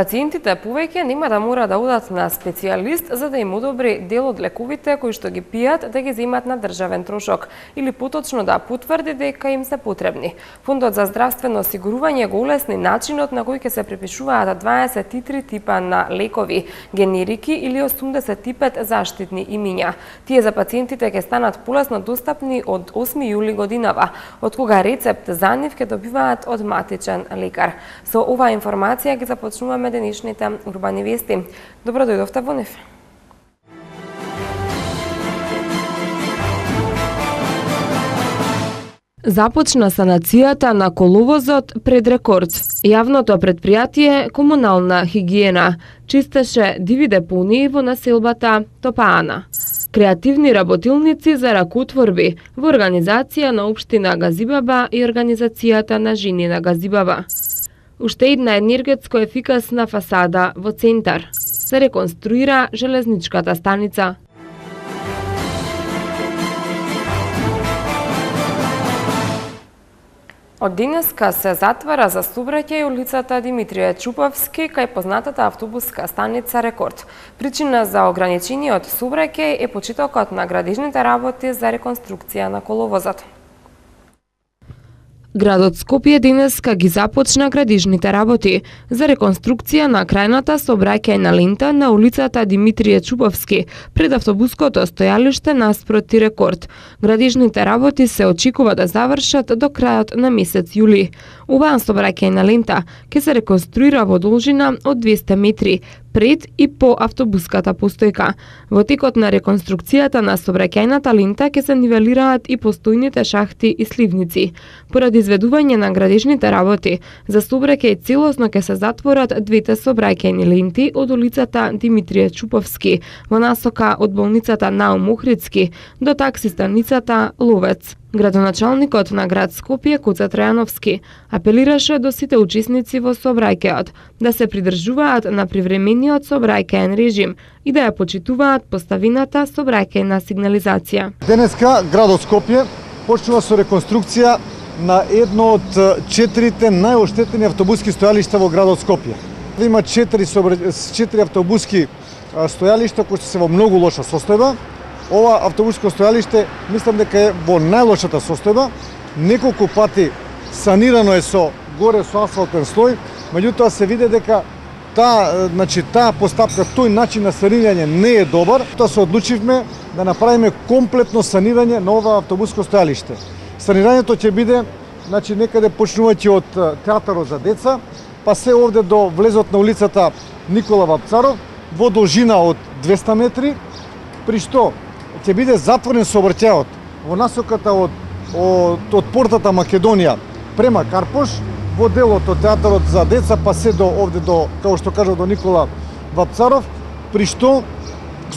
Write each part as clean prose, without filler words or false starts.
Пациентите повеќе нема да мора да одат на специјалист за да им одобри дел од лековите кои што ги пијат да ги земат на државен трошок или поточно да потврди дека им се потребни. Фондот за здравствено осигурување го улесни начинот на кој ќе се препишуваат 23 типа на лекови, генерики или 85 заштитни имиња. Тие за пациентите ќе станат полесно достапни од 8 јули годинава, од кога рецепт за нив ќе добиваат од матичен лекар. Со оваа информација ги започнуваме денешните урбани вести. Добро дојдовте во нив. Започна санацијата на коловозот пред рекорд. Јавното предпријатие Комунална хигиена чистеше диви депонии во населбата Топаана. Креативни работилници за ракотворби во организација на општина Газибаба и организацијата на жени на Газибаба. Уште една енергетско ефикасна фасада во центар. Се реконструира железничката станица. Од денеска се затвара за сообраќај улицата Димитрije Чуповски кај познатата автобуска станица Рекорд. Причина за ограничениот сообраќај е почетокот на градежните работи за реконструкција на коловозот. Градот Скопје денеска ги започна градежните работи за реконструкција на крајната сообраќајна лента на улицата Димитрije Чуповски пред автобуското стојалиште наспроти Рекорд. Градежните работи се очекува да завршат до крајот на месец јули. Оваа сообраќајна лента ќе се реконструира во должина од 200 метри пред и по автобуската постојка. Во текот на реконструкцијата на сообраќајната лента ќе се нивелираат и постојните шахти и сливници. Поради изведување на градежните работи, за сообраќај целосно ќе се затворат двете сообраќајни ленти од улицата Димитрije Чуповски во насока од болницата Наум Охридски до такси станицата Ловец. Градоначалникот на град Скопје Коца Тројановски апелираше до сите учесници во сообраќајот да се придржуваат на привремениот сообраќајен режим и да ја почитуваат поставината сообраќајна сигнализација. Денеска градот Скопје почнува со реконструкција на едно од 4 најоштетени автобуски стојалишта во градот Скопје. Има 4 автобуски стојалишта кои се во многу лоша состојба. Ова автобуско стојалиште мислам дека е во најлошата состојба. Неколку пати санирано е со горе со асфалтен слој, меѓутоа се види дека таа постапка, тој начин на санирање не е добар. Тоа се одлучивме да направиме комплетно санирање на ова автобуско стојалиште. Санирањето ќе биде некаде почнувајќи од театарот за деца, па се овде до влезот на улицата Никола Вапцаров во должина од 200 метри, при што ќе биде затворен сообраќајот во насоката од портата Македонија према Карпош, во делот од театарот за деца, па се до овде до, како што кажа, до Никола Вапцаров, при што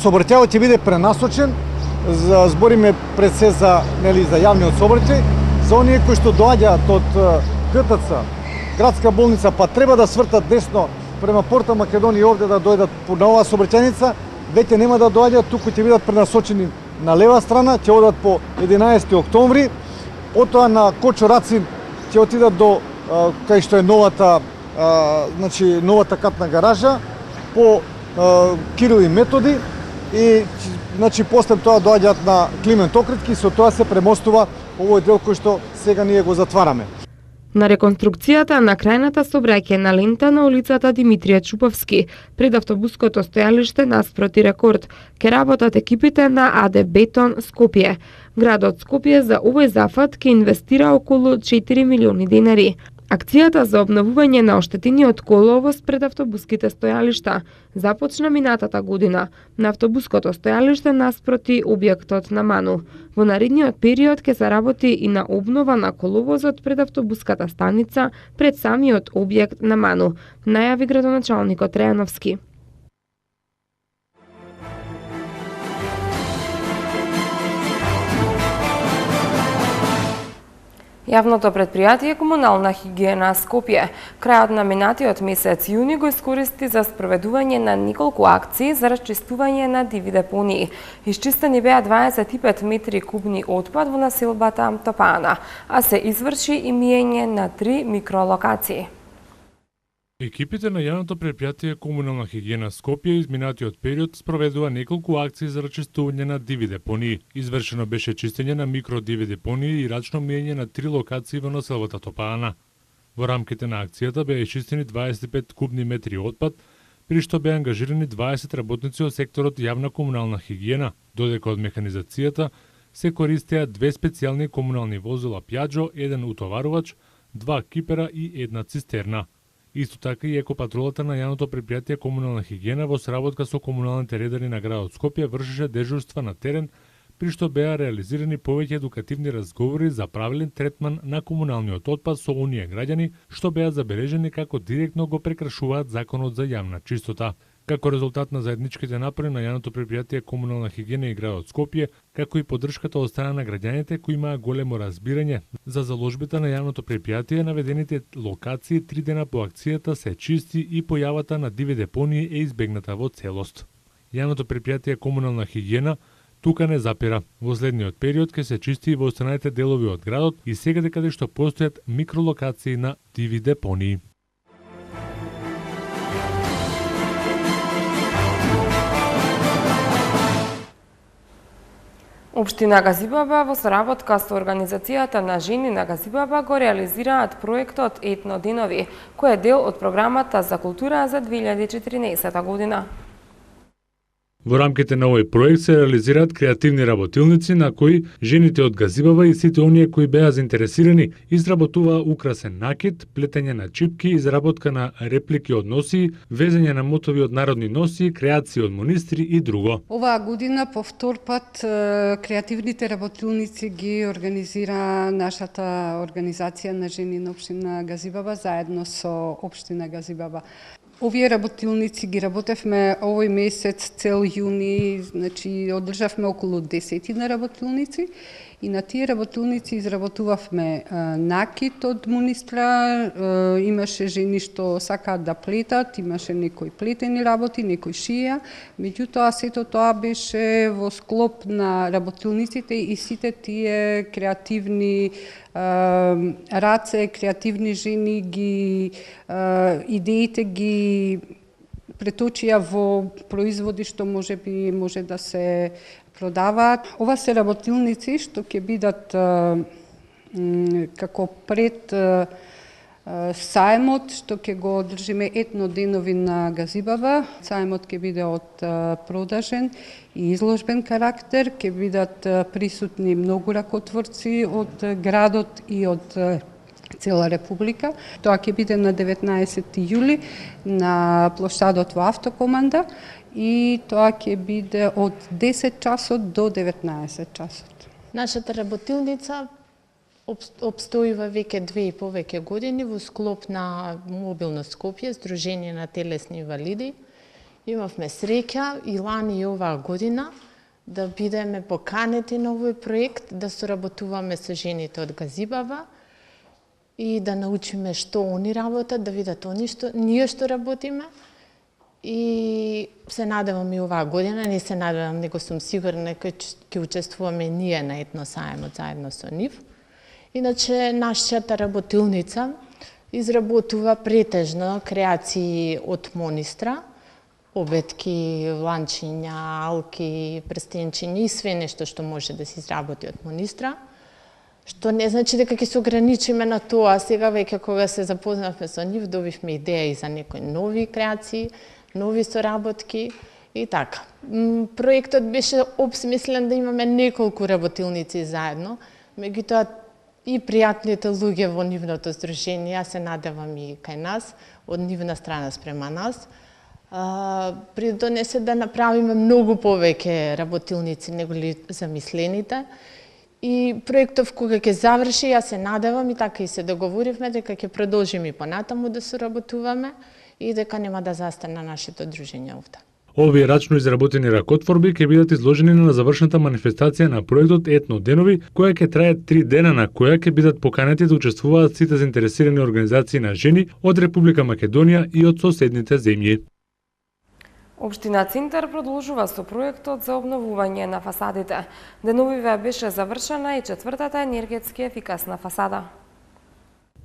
сообраќајот ќе биде пренасочен, збориме пред се за јавниот сообраќај, за оние кои што доаѓаат од ГТЦ, градска болница, па треба да свртат десно према порта Македонија овде да дојдат на оваа сообраќајница, веќе нема да доаѓаат, туку ќе бидат пренасочени на лева страна, ќе одат по 11 октомври, потоа на Кочо Рацин ќе отидат до кај што е новата катна гаража, по Кирил и Методи и после тоа доаѓаат на Климент Охридски, со тоа се премостува овој дел кој што сега ние го затвараме. На реконструкцијата на крајната сообраќајна лента на улицата Димитрije Чуповски пред автобуското стојалиште наспроти Рекорд ќе работат екипите на АД Бетон Скопје. Градот Скопје за овој зафат ќе инвестира околу 4 милиони денари. Акцијата за обновување на оштетениот коловоз пред автобуските стојалишта започна минатата година на автобуското стојалиште наспроти објектот на Ману. Во наредниот период ќе се работи и на обнова на коловозот пред автобуската станица пред самиот објект на Ману, најави градоначалникот Тројановски. Јавното предпријатие Комунална хигиена Скопје крајот на минатиот месец јуни го искористи за спроведување на неколку акции за расчистување на диви депонии. Исчистени беа 25 метри кубни отпад во населбата Топаана, а се изврши и миење на 3 микролокации. Екипите на јавното претпријатие Комунална хигиена Скопје изминатиот период спроведува неколку акции за рачистување на диви депонии. Извршено беше чистење на микродиви депонии и рачно миење на 3 локации во населбата Топаана. Во рамките на акцијата беа исчистени 25 кубни метри отпад, при што беа ангажирани 20 работници од секторот јавна комунална хигиена, додека од механизацијата се користеа 2 специјални комунални возила Пјаджо, 1 утоварувач, 2 кипера и 1 цистерна. Исто така и екопатролата на јавното претпријатие Комунална хигиена во сработка со комуналните редари на градот Скопје вршеше дежурства на терен, при што беа реализирани повеќе едукативни разговори за правилен третман на комуналниот отпад со оние граѓани што беа забележени како директно го прекршуваат законот за јавна чистота. Како резултат на заедничките напори на јавното претпријатие Комунална хигиена и градот Скопје, како и поддршката од страна на граѓаните кои имаа големо разбирање за заложбите на јавното претпријатие, наведените локации 3 дена по акцијата се чисти и појавата на диви депонии е избегната во целост. Јавното претпријатие Комунална хигиена тука не запира. Во следниот период ќе се чисти и во останатите делови од градот и секаде каде што постојат микролокации на диви депонии. Општина Газибаба во соработка со Организацијата на жени на Газибаба го реализираат проектот Етноденови, кој е дел од програмата за култура за 2014 година. Во рамките на овој проект се реализираат креативни работилници на кои жените од Газибаба и сите оние кои беа заинтересирани изработуваа украсен накид, плетење на чипки, изработка на реплики од носии, везење на мотови од народни носии, креации од монистри и друго. Оваа година по втор пат креативните работилници ги организира нашата организација на жени на општина Газибаба заедно со општина Газибаба. Овие работилници ги работевме овој месец цел јуни, значи одржавме околу 10 на работилници и на тие работилници изработувавме накид од монистра, имаше жени што сакаат да плетат, имаше некои плетени работи, некои шија, меѓутоа сето тоа беше во склоп на работилниците и сите тие креативни раце, креативни жени ги идеите ги преточија во производи што може да се продаваат. Ова се работилници што ќе бидат како пред сајмот што ќе го одржиме Етноденови на Газибаба. Сајмот ќе биде од продажен и изложбен карактер, ќе бидат присутни многу ракотворци од градот и од цела република. Тоа ќе биде на 19 јули на плоштадот во Автокоманда и тоа ќе биде од 10 часот до 19 часот. Нашата работилница обстојува веќе 2 и повеќе години во склоп на Мобилно Скопје, Сдружение на телесни инвалиди. Имавме среќа и лани и оваа година да бидеме поканети на овој проект, да соработуваме со жените од Газибаба и да научиме што они работат, да видат они ние што работиме. И се надевам и оваа година, не се надевам, него сум сигурна ќе учествуваме ние на етносајмот заедно со нив. Иначе, нашата работилница изработува претежно креации од монистра, обетки, ланчиња, алки, прстенчиња и све нешто што може да се изработи од монистра. Што не значи дека ќе се ограничиме на тоа. Сега веќе кога се запознавме со нив, добивме идеја и за некои нови креации, нови соработки и така. Проектот беше обсмислен да имаме неколку работилници заедно, меѓутоа и пријатните луѓе во нивното здружение, се надевам и кај нас, од нивна страна спрема нас, придонесе да направиме многу повеќе работилници неголи замислените. И проектов кога ќе заврши, јас се надевам и така и се договоривме дека ќе продолжиме и понатаму да соработуваме и дека нема да застане нашето дружење овде. Овие рачно изработени ракотворби ќе бидат изложени на завршната манифестација на проектот Етноденови, која ќе трае 3 дена, на која ќе бидат поканети да учествуваат сите заинтересирани организации на жени од Република Македонија и од соседните земји. Општина Цинтар продолжува со проектот за обновување на фасадите. Деновиве беше завршена и четвртата енергетски ефикасна фасада.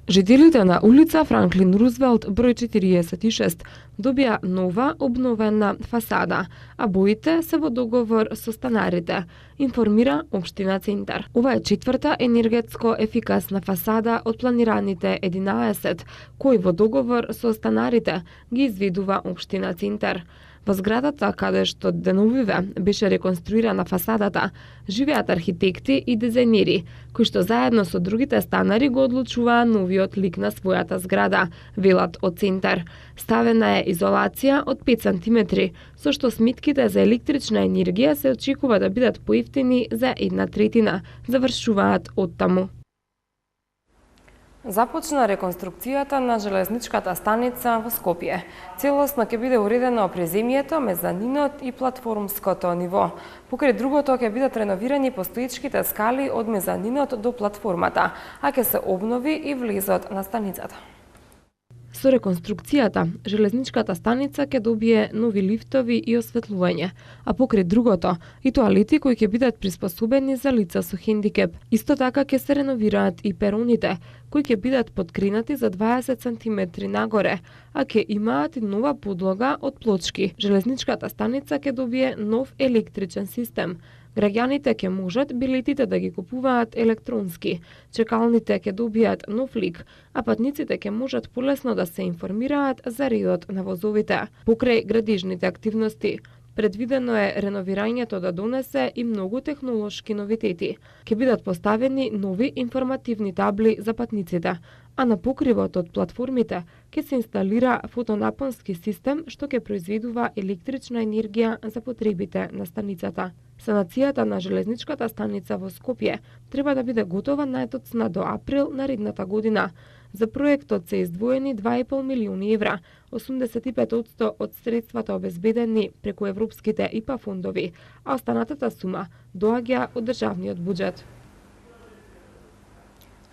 Жителите на улица Франклин Рузвелт број 46 добија нова обновена фасада, а боите се во договор со станарите, информира Општина Центар. Ова е четврта енергетско ефикасна фасада од планираните 11, кои во договор со станарите ги изведува Општина Центар. Во зградата каде што деновиве беше реконструирана фасадата, живеат архитекти и дизајнери, кои што заедно со другите станари го одлучуваа новиот лик на својата зграда, велат од Центар. Ставена е изолација од 5 см, со што сметките за електрична енергија се очекува да бидат поевтини за 1/3, завршуваат оттаму. Започна реконструкцијата на железничката станица во Скопје. Целосно ќе биде уредено преземјето, мезанинот и платформското ниво. Покрај другото ќе бидат реновирани постоечките скали од мезанинот до платформата, а ќе се обнови и влезот на станицата. Со реконструкцијата, железничката станица ќе добие нови лифтови и осветлување, а покрај другото и тоалети кои ќе бидат приспособени за лица со хендикеп. Исто така ќе се реновираат и пероните, кои ќе бидат подкринати за 20 см нагоре, а ќе имаат и нова подлога од плочки. Железничката станица ќе добие нов електричен систем. Граѓаните ќе можат билетите да ги купуваат електронски, чекалните ќе добијат нов лик, а патниците ќе можат полесно да се информираат за редот на возовите. Покрај градежните активности, предвидено е реновирањето да донесе и многу технолошки новитети. Ќе бидат поставени нови информативни табли за патниците, а на покривот од платформите ќе се инсталира фотонапонски систем што ќе произведува електрична енергија за потребите на станицата. Санацијата на железничката станица во Скопје треба да биде готова најдоцна до април наредната година. За проектот се издвоени 2,5 милиони евра, 85% од средствата обезбедени преку европските ИПА фондови, а останатата сума доаѓа од државниот буџет.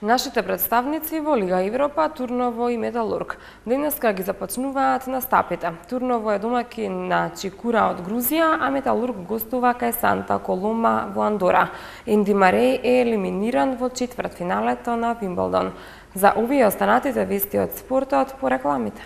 Нашите представници во Лига Европа, Турново и Металург денеска ги започнуваат настапите. Турново е домаќин на Чикура од Грузија, а Металург гостува кај Санта Колома во Андора. Енди Мареј е елиминиран во четвртфиналето на Вимблдон. За овие останатите вести од спортот по рекламите.